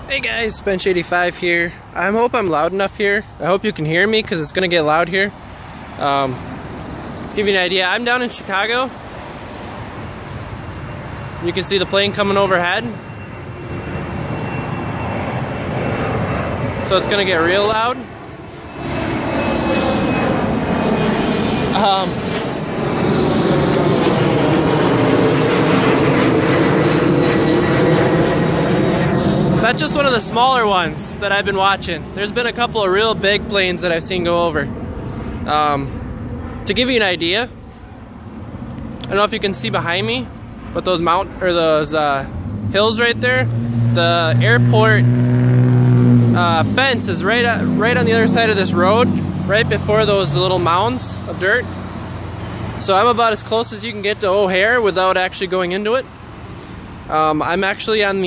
Hey guys, Bench85 here. I hope I'm loud enough here. I hope you can hear me because it's going to get loud here. To give you an idea, I'm down in Chicago. You can see the plane coming overhead. So it's going to get real loud. That's just one of the smaller ones that I've been watching. There's been a couple of real big planes that I've seen go over. To give you an idea, I don't know if you can see behind me, but those hills right there, the airport fence is right on the other side of this road, right before those little mounds of dirt. So I'm about as close as you can get to O'Hare without actually going into it. I'm actually on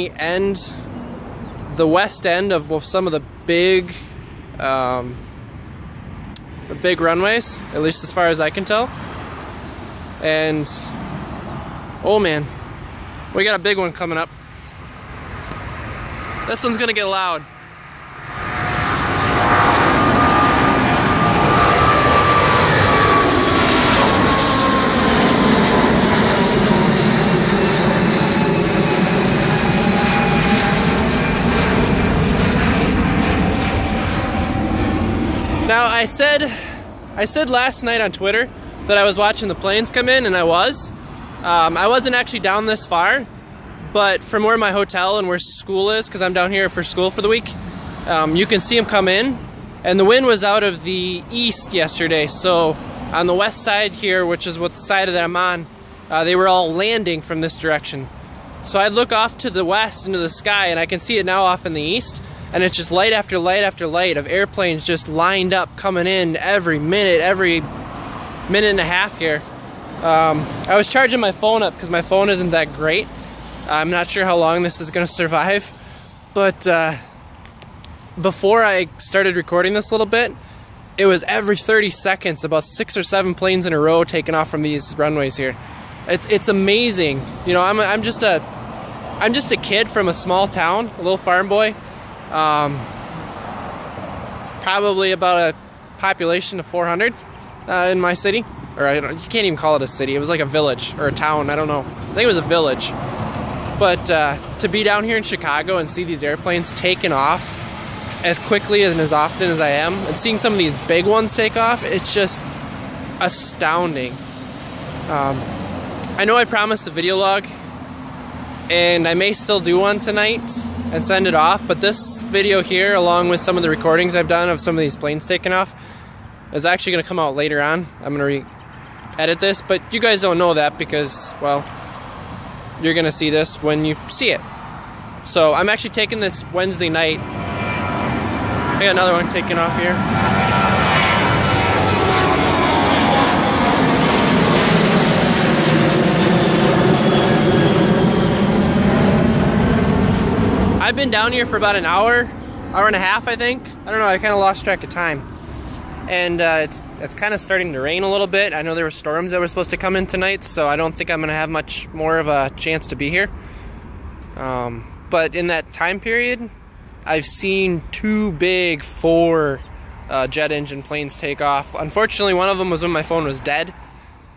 the west end of some of the big runways, at least as far as I can tell. And oh man, we got a big one coming up. This one's gonna get loud. Now I said last night on Twitter that I was watching the planes come in, and I was. I wasn't actually down this far, but from where my hotel and where school is, because I'm down here for school for the week, you can see them come in, and the wind was out of the east yesterday. So on the west side here, which is what the side that I'm on, they were all landing from this direction. So I look off to the west into the sky, and I can see it now off in the east. And it's just light after light after light of airplanes just lined up coming in every minute and a half here. I was charging my phone up because my phone isn't that great. I'm not sure how long this is going to survive. But before I started recording this a little bit, it was every 30 seconds about 6 or 7 planes in a row taking off from these runways here. It's amazing. You know, I'm just a kid from a small town, a little farm boy. Probably about a population of 400 in my city, or you can't even call it a city. It was like a village or a town. I don't know. I think it was a village. But to be down here in Chicago and see these airplanes taking off as quickly and as often as I am, and seeing some of these big ones take off, it's just astounding. I know I promised a video log, and I may still do one tonight and send it off, but this video here, along with some of the recordings I've done of some of these planes taking off, is actually going to come out later on. I'm going to re-edit this, but you guys don't know that because, well, you're going to see this when you see it. So I'm actually taking this Wednesday night. I got another one taking off here. I've been down here for about an hour and a half, I think. I don't know, I kind of lost track of time. And it's kind of starting to rain a little bit. I know there were storms that were supposed to come in tonight, so I don't think I'm going to have much more of a chance to be here. But in that time period, I've seen 2 big 4 jet engine planes take off. Unfortunately, one of them was when my phone was dead.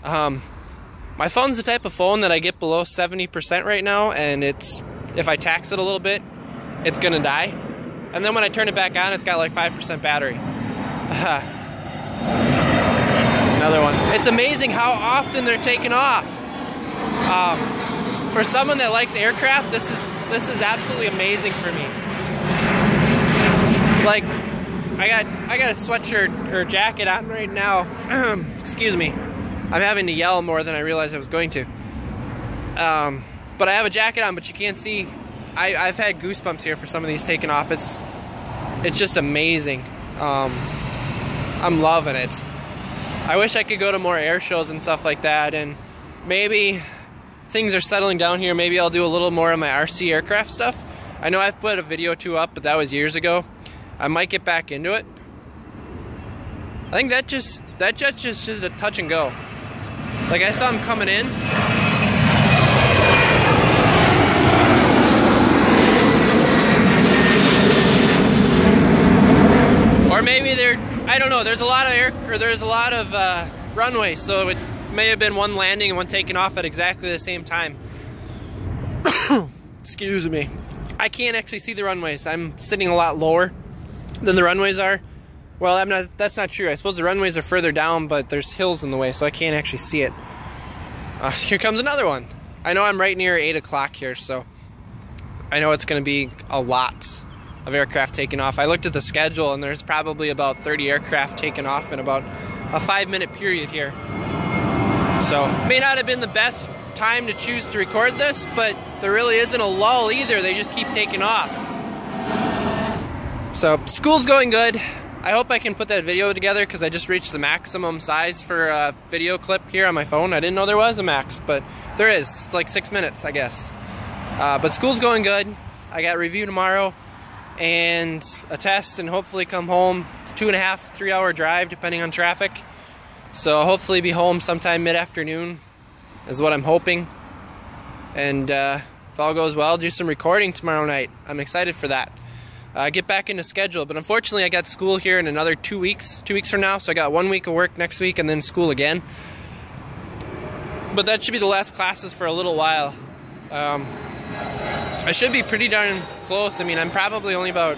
My phone's the type of phone that I get below 70% right now, and if I tax it a little bit, it's gonna die. And then when I turn it back on, it's got like 5% battery. Another one. It's amazing how often they're taking off. For someone that likes aircraft, this is absolutely amazing for me. Like, I got a sweatshirt or jacket on right now. Excuse me. I'm having to yell more than I realized I was going to. But I have a jacket on, but you can't see. I've had goosebumps here for some of these taking off. It's just amazing. I'm loving it. I wish I could go to more air shows and stuff like that, and maybe things are settling down here. Maybe I'll do a little more of my RC aircraft stuff. I know I've put a video or 2 up, but that was years ago. I might get back into it. I think that jet's just a touch and go. Like, I saw him coming in. I don't know. There's a lot of runways, so it may have been one landing and one taking off at exactly the same time. Excuse me. I can't actually see the runways. I'm sitting a lot lower than the runways are. Well, that's not true. I suppose the runways are further down, but there's hills in the way, so I can't actually see it. Here comes another one. I know I'm right near 8 o'clock here, so I know it's going to be a lot of aircraft taking off. I looked at the schedule, and there's probably about 30 aircraft taking off in about a 5-minute period here. So, may not have been the best time to choose to record this, but there really isn't a lull either. They just keep taking off. So, school's going good. I hope I can put that video together because I just reached the maximum size for a video clip here on my phone. I didn't know there was a max, but there is. It's like 6 minutes, I guess. But school's going good. I got review tomorrow and a test, and hopefully come home. It's 2.5, 3-hour drive depending on traffic. So hopefully be home sometime mid-afternoon is what I'm hoping. And if all goes well, do some recording tomorrow night. I'm excited for that. Get back into schedule, but unfortunately I got school here in another 2 weeks, 2 weeks from now, so I got 1 week of work next week and then school again. But that should be the last classes for a little while. I should be pretty darn close. I mean, I'm probably only about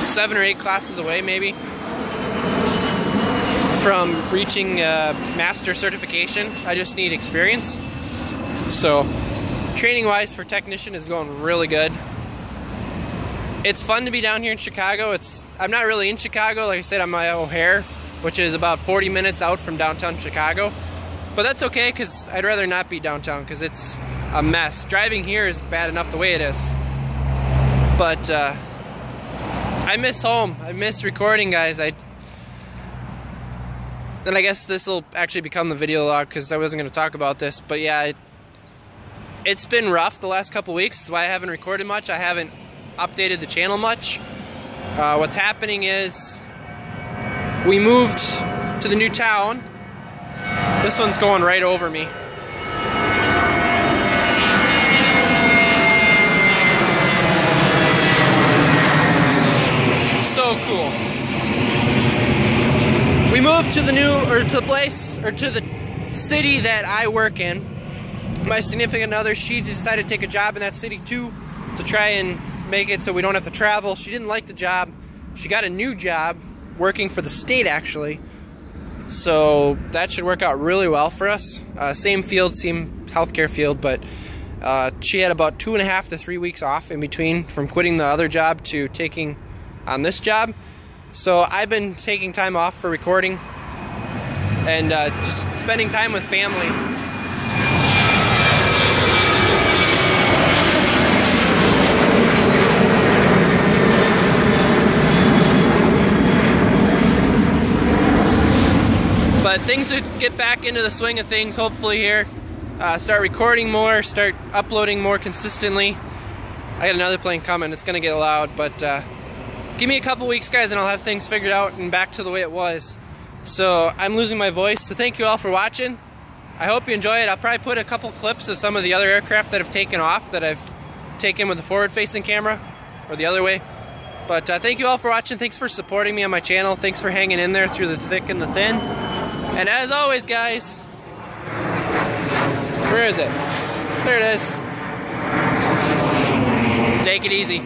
7 or 8 classes away maybe from reaching master certification. I just need experience. So training wise for technician is going really good. It's fun to be down here in Chicago. I'm not really in Chicago. Like I said, I'm at O'Hare, which is about 40 minutes out from downtown Chicago. But that's okay, because I'd rather not be downtown, because it's a mess. Driving here is bad enough the way it is. But I miss home. I miss recording, guys. And I guess this will actually become the video log, because I wasn't going to talk about this. But yeah, it's been rough the last couple weeks. That's why I haven't recorded much. I haven't updated the channel much. What's happening is we moved to the new town. This one's going right over me. So cool. We moved to the city that I work in. My significant other, she decided to take a job in that city too, to try and make it so we don't have to travel. She didn't like the job. She got a new job working for the state, actually. So that should work out really well for us. Same field, same healthcare field, but she had about 2.5 to 3 weeks off in between from quitting the other job to taking on this job. So I've been taking time off for recording and just spending time with family. But things will get back into the swing of things hopefully here. Start recording more, start uploading more consistently. I got another plane coming, it's gonna get loud, but give me a couple weeks, guys, and I'll have things figured out and back to the way it was. So I'm losing my voice, so thank you all for watching. I hope you enjoy it. I'll probably put a couple clips of some of the other aircraft that have taken off that I've taken with the forward-facing camera, or the other way. But thank you all for watching. Thanks for supporting me on my channel. Thanks for hanging in there through the thick and the thin. And as always, guys, where is it? There it is. Take it easy.